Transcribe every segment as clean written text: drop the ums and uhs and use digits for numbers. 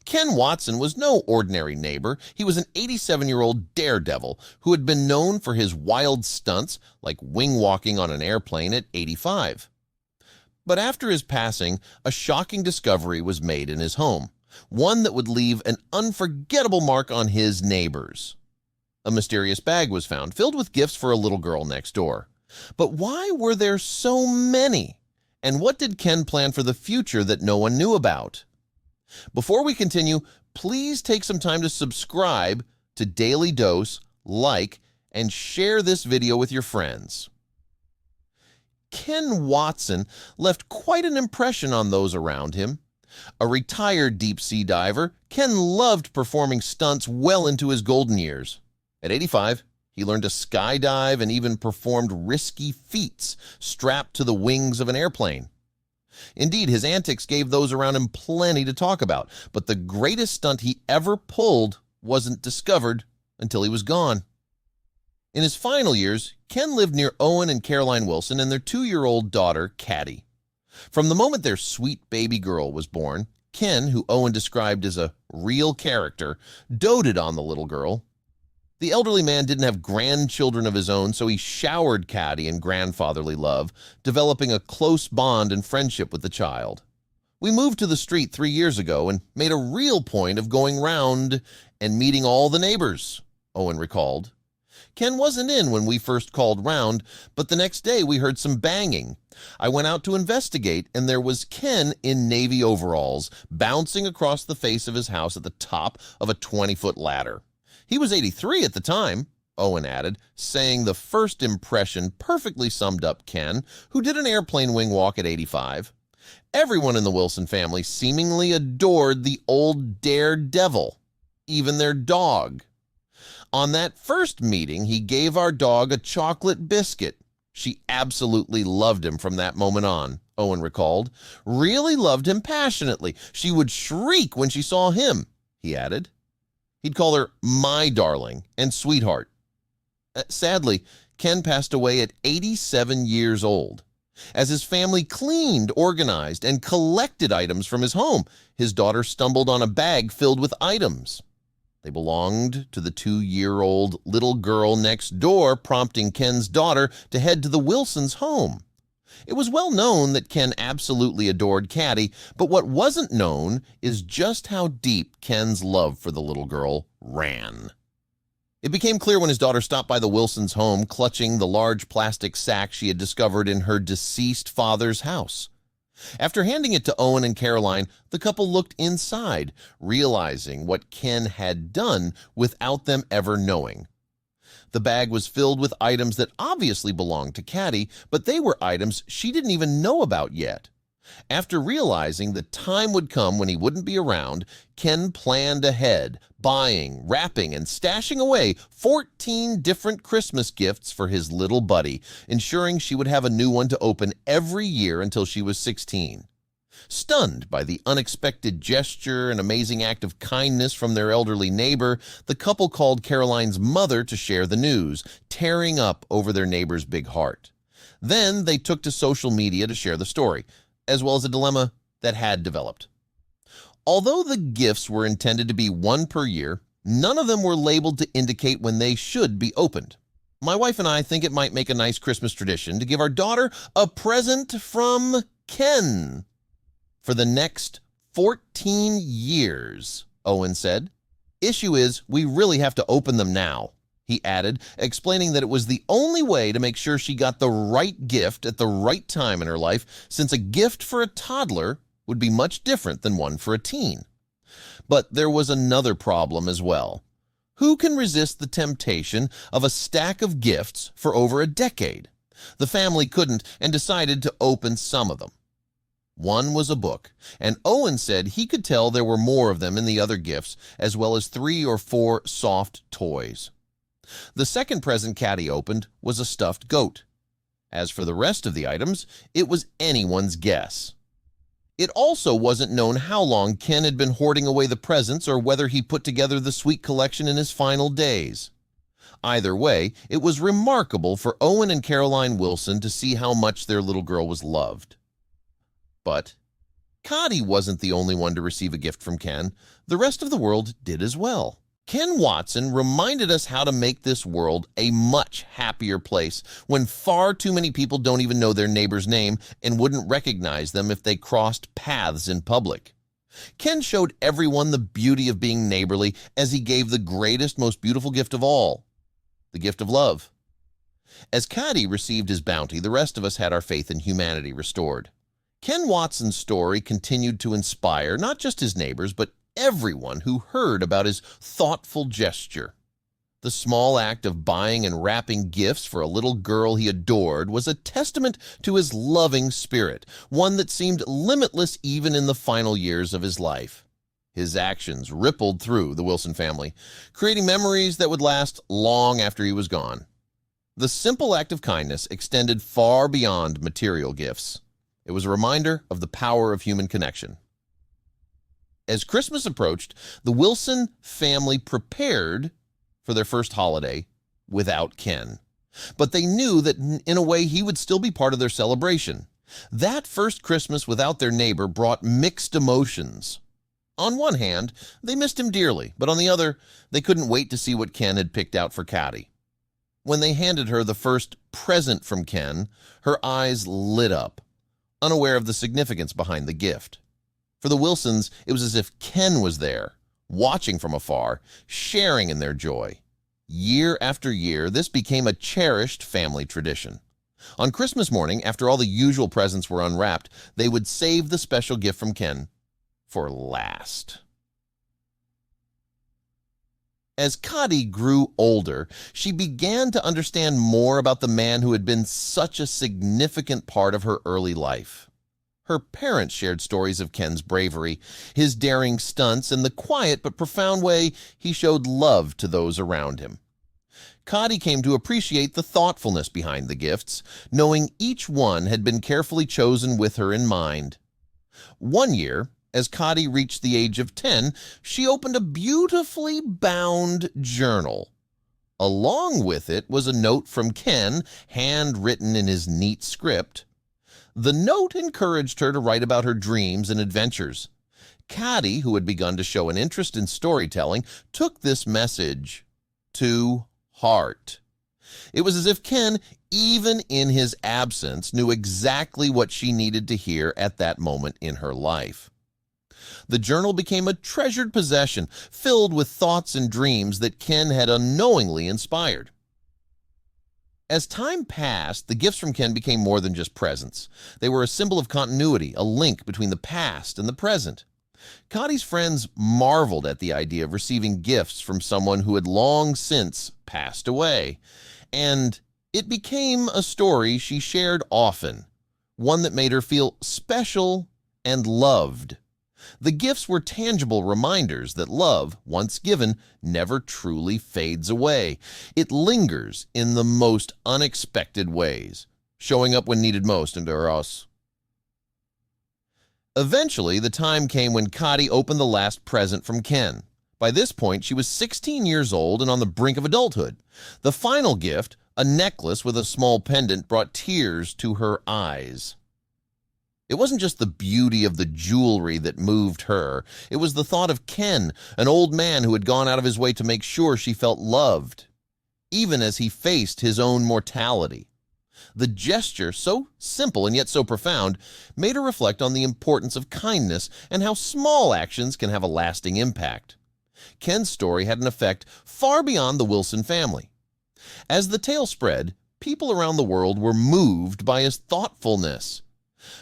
Ken Watson was no ordinary neighbor. He was an 87-year-old daredevil who had been known for his wild stunts, like wing-walking on an airplane at 85. But after his passing, a shocking discovery was made in his home, one that would leave an unforgettable mark on his neighbors. A mysterious bag was found, filled with gifts for a little girl next door. But why were there so many? And what did Ken plan for the future that no one knew about? Before we continue, please take some time to subscribe to Dailydose, like, and share this video with your friends. Ken Watson left quite an impression on those around him. A retired deep-sea diver, Ken loved performing stunts well into his golden years. At 85, he learned to skydive and even performed risky feats strapped to the wings of an airplane. Indeed, his antics gave those around him plenty to talk about, but the greatest stunt he ever pulled wasn't discovered until he was gone. In his final years, Ken lived near Owen and Caroline Wilson and their 2-year-old daughter, Caddy. From the moment their sweet baby girl was born, Ken, who Owen described as a real character, doted on the little girl. The elderly man didn't have grandchildren of his own, so he showered Caddy in grandfatherly love, developing a close bond and friendship with the child. We moved to the street 3 years ago and made a real point of going round and meeting all the neighbors, Owen recalled. Ken wasn't in when we first called round, but the next day we heard some banging. I went out to investigate, and there was Ken in Navy overalls, bouncing across the face of his house at the top of a 20-foot ladder. He was 83 at the time, Owen added, saying the first impression perfectly summed up Ken, who did an airplane wing walk at 85. Everyone in the Wilson family seemingly adored the old daredevil, even their dog. On that first meeting, he gave our dog a chocolate biscuit. She absolutely loved him from that moment on, Owen recalled. Really loved him passionately. She would shriek when she saw him, he added. He'd call her my darling and sweetheart. Sadly, Ken passed away at 87 years old. As his family cleaned, organized, and collected items from his home, his daughter stumbled on a bag filled with items. They belonged to the 2-year-old little girl next door, prompting Ken's daughter to head to the Wilsons' home. It was well known that Ken absolutely adored Caddy, but what wasn't known is just how deep Ken's love for the little girl ran. It became clear when his daughter stopped by the Wilsons' home, clutching the large plastic sack she had discovered in her deceased father's house. After handing it to Owen and Caroline, the couple looked inside, realizing what Ken had done without them ever knowing. The bag was filled with items that obviously belonged to Caddy, but they were items she didn't even know about yet. After realizing the time would come when he wouldn't be around, Ken planned ahead, buying, wrapping, and stashing away 14 different Christmas gifts for his little buddy, ensuring she would have a new one to open every year until she was 16. Stunned by the unexpected gesture and amazing act of kindness from their elderly neighbor, the couple called Caroline's mother to share the news, tearing up over their neighbor's big heart. Then they took to social media to share the story, as well as a dilemma that had developed. Although the gifts were intended to be one per year, none of them were labeled to indicate when they should be opened. My wife and I think it might make a nice Christmas tradition to give our daughter a present from Ken for the next 14 years, Owen said. Issue is, we really have to open them now, he added, explaining that it was the only way to make sure she got the right gift at the right time in her life, since a gift for a toddler would be much different than one for a teen. But there was another problem as well. Who can resist the temptation of a stack of gifts for over a decade? The family couldn't and decided to open some of them. One was a book, and Owen said he could tell there were more of them in the other gifts, as well as 3 or 4 soft toys. The second present Caddy opened was a stuffed goat. As for the rest of the items, it was anyone's guess. It also wasn't known how long Ken had been hoarding away the presents or whether he put together the sweet collection in his final days. Either way, it was remarkable for Owen and Caroline Wilson to see how much their little girl was loved. But Cotty wasn't the only one to receive a gift from Ken. The rest of the world did as well. Ken Watson reminded us how to make this world a much happier place when far too many people don't even know their neighbor's name and wouldn't recognize them if they crossed paths in public. Ken showed everyone the beauty of being neighborly as he gave the greatest, most beautiful gift of all, the gift of love. As Cotty received his bounty, the rest of us had our faith in humanity restored. Ken Watson's story continued to inspire not just his neighbors, but everyone who heard about his thoughtful gesture. The small act of buying and wrapping gifts for a little girl he adored was a testament to his loving spirit, one that seemed limitless even in the final years of his life. His actions rippled through the Wilson family, creating memories that would last long after he was gone. The simple act of kindness extended far beyond material gifts. It was a reminder of the power of human connection. As Christmas approached, the Wilson family prepared for their first holiday without Ken. But they knew that in a way he would still be part of their celebration. That first Christmas without their neighbor brought mixed emotions. On one hand, they missed him dearly, but on the other, they couldn't wait to see what Ken had picked out for Cotty. When they handed her the first present from Ken, her eyes lit up, unaware of the significance behind the gift. For the Wilsons, it was as if Ken was there, watching from afar, sharing in their joy. Year after year, this became a cherished family tradition. On Christmas morning, after all the usual presents were unwrapped, they would save the special gift from Ken for last. As Cotty grew older, she began to understand more about the man who had been such a significant part of her early life. Her parents shared stories of Ken's bravery, his daring stunts, and the quiet but profound way he showed love to those around him. Cotty came to appreciate the thoughtfulness behind the gifts, knowing each one had been carefully chosen with her in mind. One year, as Cotty reached the age of 10, she opened a beautifully bound journal. Along with it was a note from Ken, handwritten in his neat script. The note encouraged her to write about her dreams and adventures. Cotty, who had begun to show an interest in storytelling, took this message to heart. It was as if Ken, even in his absence, knew exactly what she needed to hear at that moment in her life. The journal became a treasured possession, filled with thoughts and dreams that Ken had unknowingly inspired. As time passed, the gifts from Ken became more than just presents. They were a symbol of continuity, a link between the past and the present. Cotty's friends marveled at the idea of receiving gifts from someone who had long since passed away, and it became a story she shared often, one that made her feel special and loved. The gifts were tangible reminders that love, once given, never truly fades away. It lingers in the most unexpected ways, showing up when needed most into our house. Eventually, the time came when Cotty opened the last present from Ken. By this point, she was 16 years old and on the brink of adulthood. The final gift, a necklace with a small pendant, brought tears to her eyes. It wasn't just the beauty of the jewelry that moved her. It was the thought of Ken, an old man who had gone out of his way to make sure she felt loved, even as he faced his own mortality. The gesture, so simple and yet so profound, made her reflect on the importance of kindness and how small actions can have a lasting impact. Ken's story had an effect far beyond the Wilson family. As the tale spread, people around the world were moved by his thoughtfulness.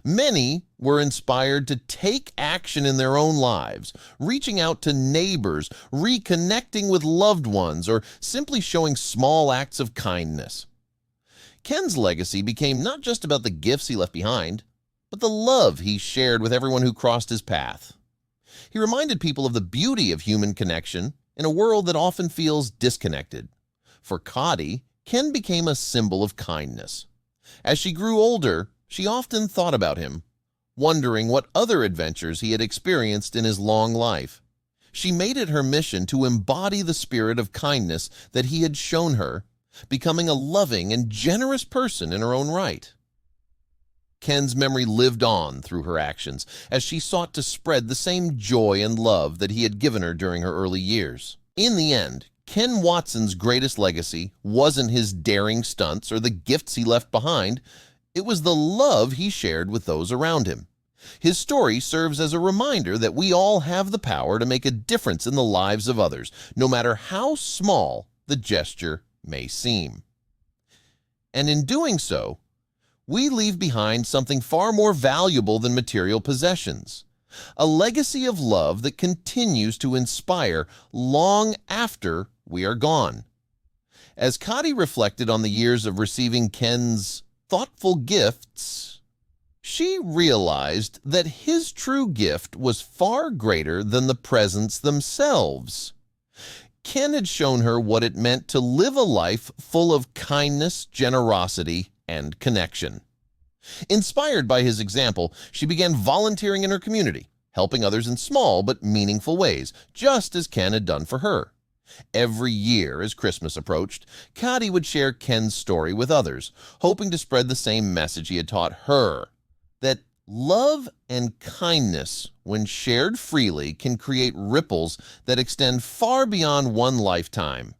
Many were inspired to take action in their own lives, reaching out to neighbors, reconnecting with loved ones, or simply showing small acts of kindness. Ken's legacy became not just about the gifts he left behind, but the love he shared with everyone who crossed his path. He reminded people of the beauty of human connection in a world that often feels disconnected. For Cotty, Ken became a symbol of kindness. As she grew older, she often thought about him, wondering what other adventures he had experienced in his long life. She made it her mission to embody the spirit of kindness that he had shown her, becoming a loving and generous person in her own right. Ken's memory lived on through her actions as she sought to spread the same joy and love that he had given her during her early years. In the end, Ken Watson's greatest legacy wasn't his daring stunts or the gifts he left behind. It was the love he shared with those around him. His story serves as a reminder that we all have the power to make a difference in the lives of others, no matter how small the gesture may seem. And in doing so, we leave behind something far more valuable than material possessions, a legacy of love that continues to inspire long after we are gone. As Cotty reflected on the years of receiving Ken's thoughtful gifts, she realized that his true gift was far greater than the presents themselves. Ken had shown her what it meant to live a life full of kindness, generosity, and connection. Inspired by his example, she began volunteering in her community, helping others in small but meaningful ways, just as Ken had done for her. Every year, as Christmas approached, Cotty would share Ken's story with others, hoping to spread the same message he had taught her, that love and kindness, when shared freely, can create ripples that extend far beyond one lifetime.